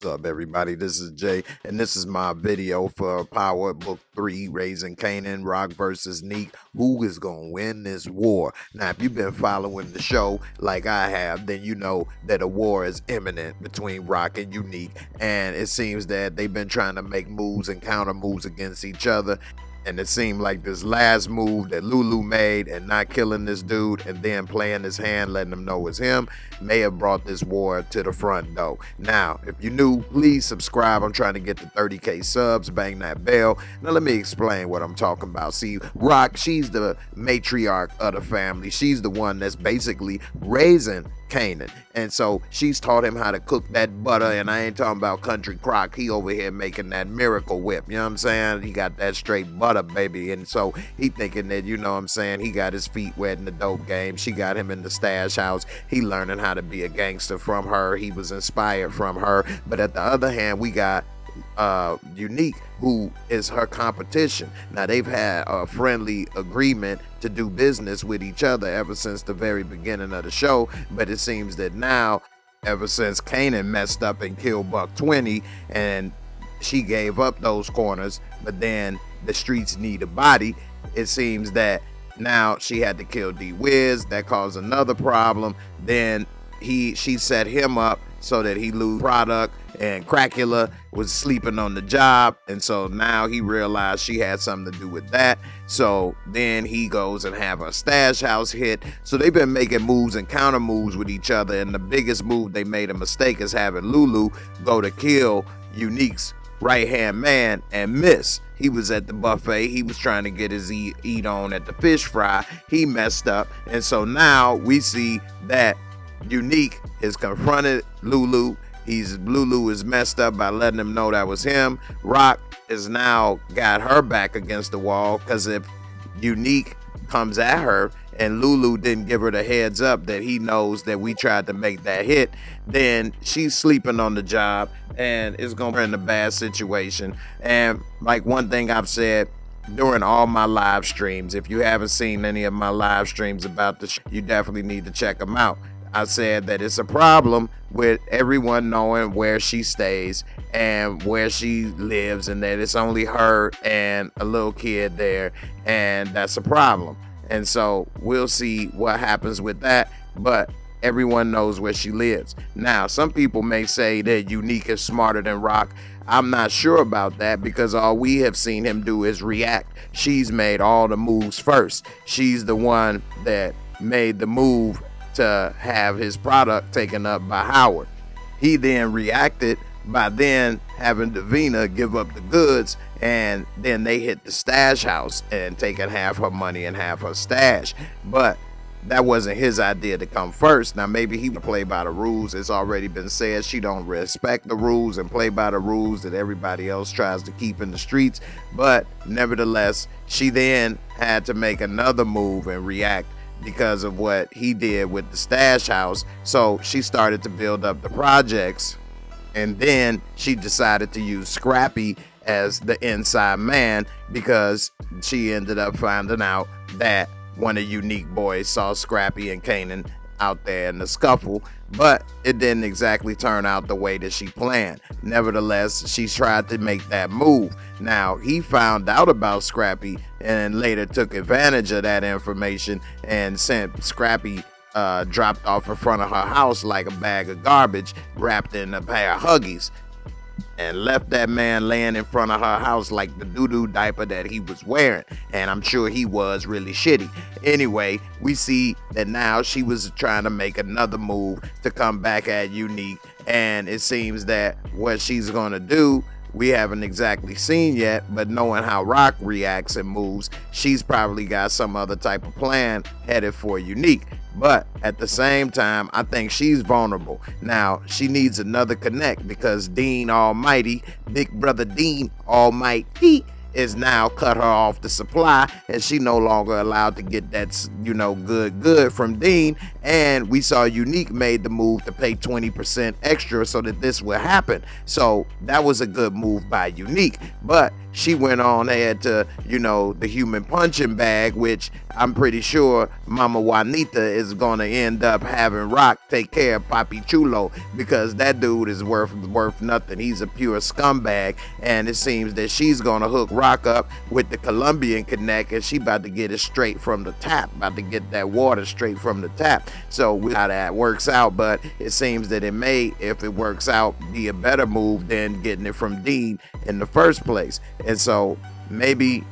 What's up, everybody? This is Jay, and this is my video for Power Book 3, Raising Kanan, Rock versus Nique. Who is going to win this war? Now, if you've been following the show like I have, then you know that a war is imminent between Rock and Unique, and it seems that they've been trying to make moves and counter moves against each other. And it seemed like this last move that Lulu made and not killing this dude and then playing his hand, letting him know it's him, may have brought this war to the front door. Now, if you're new, please subscribe. I'm trying to get to 30K subs. Bang that bell. Now, let me explain what I'm talking about. See, Rock, she's the matriarch of the family. She's the one that's basically raising Kanan, and so she's taught him how to cook that butter. And I ain't talking about country crock. He over here making that miracle whip, you know what I'm saying? He got that straight butter, baby. And so he thinking that, you know what I'm saying, he got his feet wet in the dope game. She got him in the stash house. He learning how to be a gangster from her. He was inspired from her. But at the other hand, we got Unique, who is her competition. Now, they've had a friendly agreement to do business with each other ever since the very beginning of the show, but it seems that now, ever since Kanan messed up and killed Buck 20 and she gave up those corners, but then the streets need a body, it seems that now she had to kill D-Wiz. That caused another problem. Then she set him up so that he lose product, and Crackula was sleeping on the job, and so now he realized she had something to do with that. So then he goes and have a stash house hit. So they've been making moves and counter moves with each other, and the biggest move they made a mistake is having Lulu go to kill Unique's right-hand man and miss. He was at the buffet. He was trying to get his eat on at the fish fry. He messed up, and so now we see that Unique is confronted Lulu. Lulu is messed up by letting him know that was him. Rock is now got her back against the wall, because if Unique comes at her and Lulu didn't give her the heads up that he knows that we tried to make that hit, then she's sleeping on the job and it's gonna be in a bad situation. And like one thing I've said during all my live streams, if you haven't seen any of my live streams about this, you definitely need to check them out. I said that it's a problem with everyone knowing where she stays and where she lives, and that it's only her and a little kid there, and that's a problem. And so we'll see what happens with that, but everyone knows where she lives. Now, some people may say that Unique is smarter than Rock. I'm not sure about that, because all we have seen him do is react. She's made all the moves first. She's the one that made the move to have his product taken up by Howard. He then reacted by then having Davina give up the goods, and then they hit the stash house and taking half her money and half her stash. But that wasn't his idea to come first. Now, maybe he would play by the rules. It's already been said she don't respect the rules and play by the rules that everybody else tries to keep in the streets. But nevertheless, she then had to make another move and react because of what he did with the stash house. So she started to build up the projects, and then she decided to use Scrappy as the inside man, because she ended up finding out that one of Unique boys saw Scrappy and Kanan out there in the scuffle, but it didn't exactly turn out the way that she planned. Nevertheless, she tried to make that move. Now, he found out about Scrappy and later took advantage of that information and sent Scrappy dropped off in front of her house like a bag of garbage wrapped in a pair of Huggies, and left that man laying in front of her house like the doo-doo diaper that he was wearing, and I'm sure he was really shitty. Anyway, we see that now she was trying to make another move to come back at Unique, and it seems that what she's gonna do, we haven't exactly seen yet, but knowing how Rock reacts and moves, she's probably got some other type of plan headed for Unique. But at the same time, I think she's vulnerable. Now, she needs another connect, because Dean Almighty, Big Brother Dean Almighty, is now cut her off the supply, and she no longer allowed to get that, you know, good from Dean. And we saw Unique made the move to pay 20% extra so that this would happen. So that was a good move by Unique. But she went on ahead to, you know, the human punching bag, which I'm pretty sure Mama Juanita is gonna end up having Rock take care of Papi Chulo, because that dude is worth nothing. He's a pure scumbag, and it seems that she's gonna hook Rock up with the Colombian connect, and she about to get it straight from the tap, about to get that water straight from the tap. So we'll see how that works out, but it seems that it may, if it works out, be a better move than getting it from Dean in the first place. And so maybe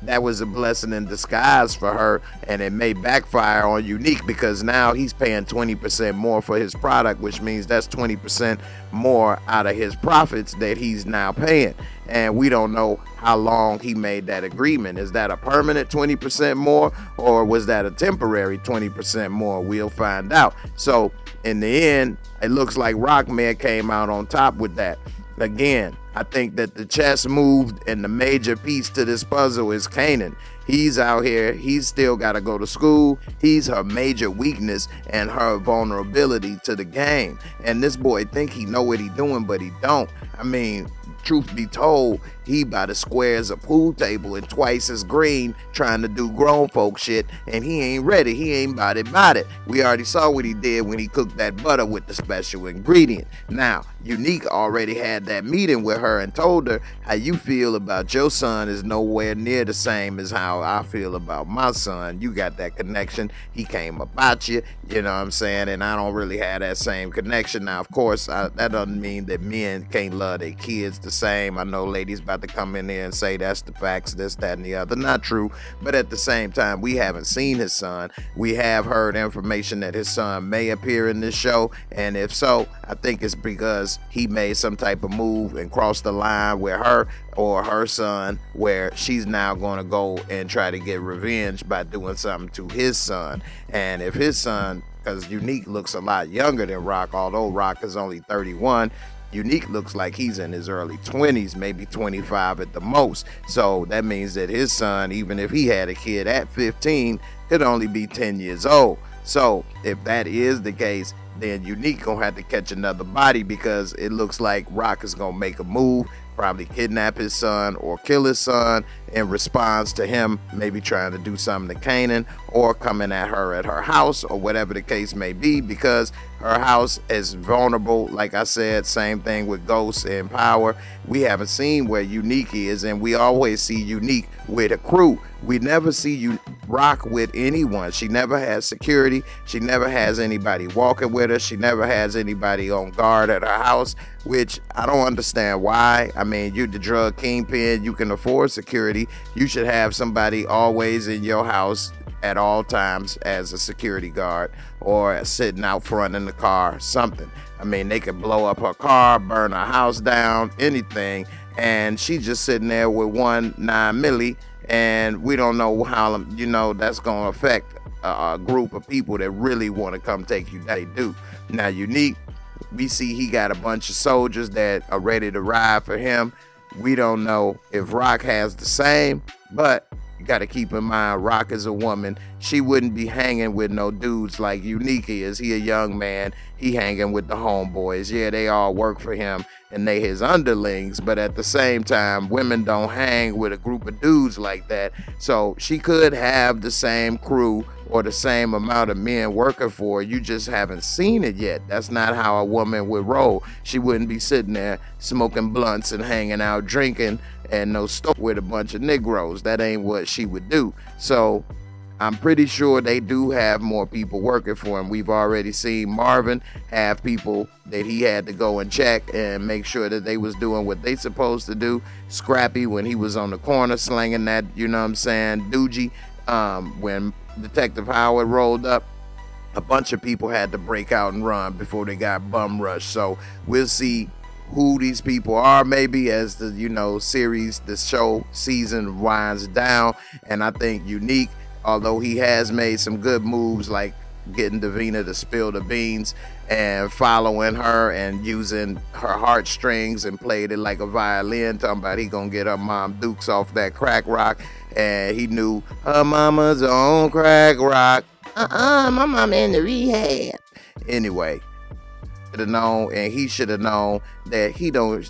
that was a blessing in disguise for her, and it may backfire on Unique, because now he's paying 20% more for his product, which means that's 20% more out of his profits that he's now paying. And we don't know how long he made that agreement. Is that a permanent 20% more, or was that a temporary 20% more? We'll find out. So in the end, it looks like Rockman came out on top with that. Again, I think that the chess move and the major piece to this puzzle is Kanan. He's out here, he's still got to go to school. He's her major weakness and her vulnerability to the game. And this boy think he know what he doing, but he don't. I mean, truth be told, he about as square as a pool table and twice as green, trying to do grown folk shit, and he ain't ready. He ain't about it. We already saw what he did when he cooked that butter with the special ingredient. Now, Unique already had that meeting with her and told her, how you feel about your son is nowhere near the same as how I feel about my son. You got that connection. He came about you, you know what I'm saying? And I don't really have that same connection. Now, of course, that doesn't mean that men can't love their kids the same. I know ladies about to come in here and say that's the facts, this, that, and the other. Not true. But at the same time, we haven't seen his son. We have heard information that his son may appear in this show. And if so, I think it's because he made some type of move and crossed the line with her or her son, where she's now going to go and try to get revenge by doing something to his son. And if his son, because Unique looks a lot younger than Rock, although Rock is only 31, Unique looks like he's in his early 20s, maybe 25 at the most. So that means that his son, even if he had a kid at 15, could only be 10 years old. So if that is the case, then Unique gonna have to catch another body, because it looks like Rock is gonna make a move, probably kidnap his son or kill his son in response to him maybe trying to do something to Kanan, or coming at her house, or whatever the case may be, because her house is vulnerable. Like I said, same thing with Ghost and Power. We haven't seen where Unique is, and we always see Unique with a crew. We never see you Rock with anyone. She never has security. She never has anybody walking with her. She never has anybody on guard at her house, which I don't understand why. I mean, you're the drug kingpin, you can afford security. You should have somebody always in your house at all times as a security guard, or sitting out front in the car, something. I mean, they could blow up her car, burn her house down, anything, and she's just sitting there with 1 9mm, and we don't know how, you know, that's going to affect a group of people that really want to come take you down. They do. Now, Unique, we see he got a bunch of soldiers that are ready to ride for him. We don't know if Rock has the same, but you got to keep in mind, Rock is a woman. She wouldn't be hanging with no dudes like Unique is. He a young man. He hanging with the homeboys. Yeah, they all work for him and they his underlings, but at the same time, women don't hang with a group of dudes like that. So she could have the same crew or the same amount of men working for her. You just haven't seen it yet. That's not how a woman would roll. She wouldn't be sitting there smoking blunts and hanging out drinking and no stove with a bunch of Negroes. That ain't what she would do. So I'm pretty sure they do have more people working for him. We've already seen Marvin have people that he had to go and check and make sure that they was doing what they supposed to do. Scrappy, when he was on the corner slinging that, you know what I'm saying, doogie, when Detective Howard rolled up, a bunch of people had to break out and run before they got bum rushed. So we'll see who these people are maybe as the, you know, the show season winds down. And I think Unique, although he has made some good moves like getting Davina to spill the beans and following her and using her heartstrings and played it like a violin, talking about he gonna get her mom Dukes off that crack rock. And he knew her mama's on crack rock. My mama in the rehab. Anyway, should have known, and he should have known that he don't,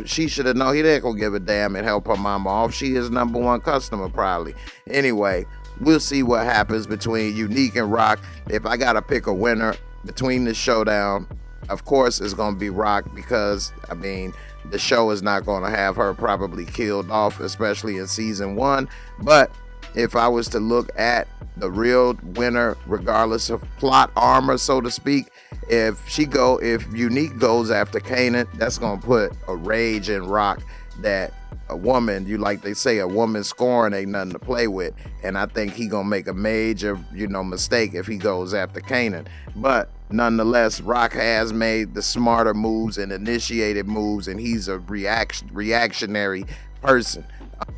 she should have known he didn't gonna give a damn and help her mama off. She is #1 customer probably. Anyway, we'll see what happens between Nique and Rock. If I gotta pick a winner between the showdown, of course it's gonna be Rock, because I mean the show is not gonna have her probably killed off, especially in season 1. But if I was to look at the real winner, regardless of plot armor, so to speak, if Nique goes after Kanan, that's gonna put a rage in Rock that a woman, like they say, a woman scoring ain't nothing to play with. And I think he gonna make a major, mistake if he goes after Kanan. But nonetheless, Rock has made the smarter moves and initiated moves, and he's a reactionary person.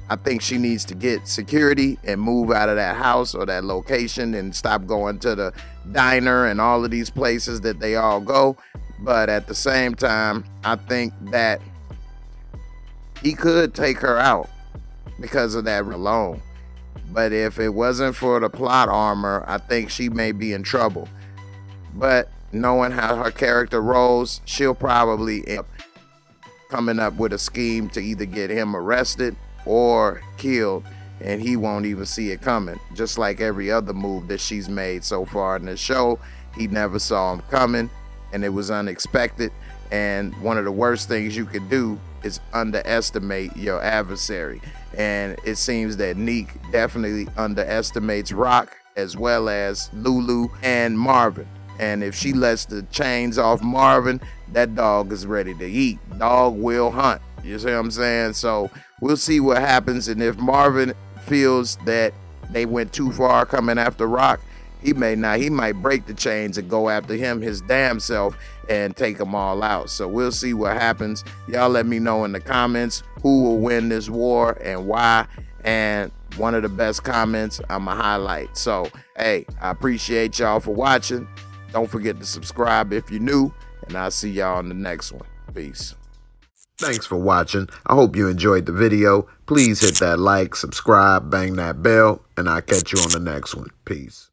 I think she needs to get security and move out of that house or that location and stop going to the diner and all of these places that they all go. But at the same time, I think that he could take her out because of that alone. But if it wasn't for the plot armor, I think she may be in trouble. But knowing how her character rolls, she'll probably end up coming up with a scheme to either get him arrested or killed, and he won't even see it coming. Just like every other move that she's made so far in the show, he never saw him coming, and it was unexpected. And one of the worst things you could do is underestimate your adversary, and it seems that Nique definitely underestimates Rock, as well as Lulu and Marvin. And if she lets the chains off Marvin, that dog is ready to eat. Dog will hunt. You see what I'm saying? So we'll see what happens. And if Marvin feels that they went too far coming after Rock, he may not. He might break the chains and go after him his damn self and take them all out. So we'll see what happens. Y'all let me know in the comments who will win this war and why. And one of the best comments I'ma highlight. So hey, I appreciate y'all for watching. Don't forget to subscribe if you're new, and I'll see y'all in the next one. Peace. Thanks for watching. I hope you enjoyed the video. Please hit that like, subscribe, bang that bell, and I'll catch you on the next one. Peace.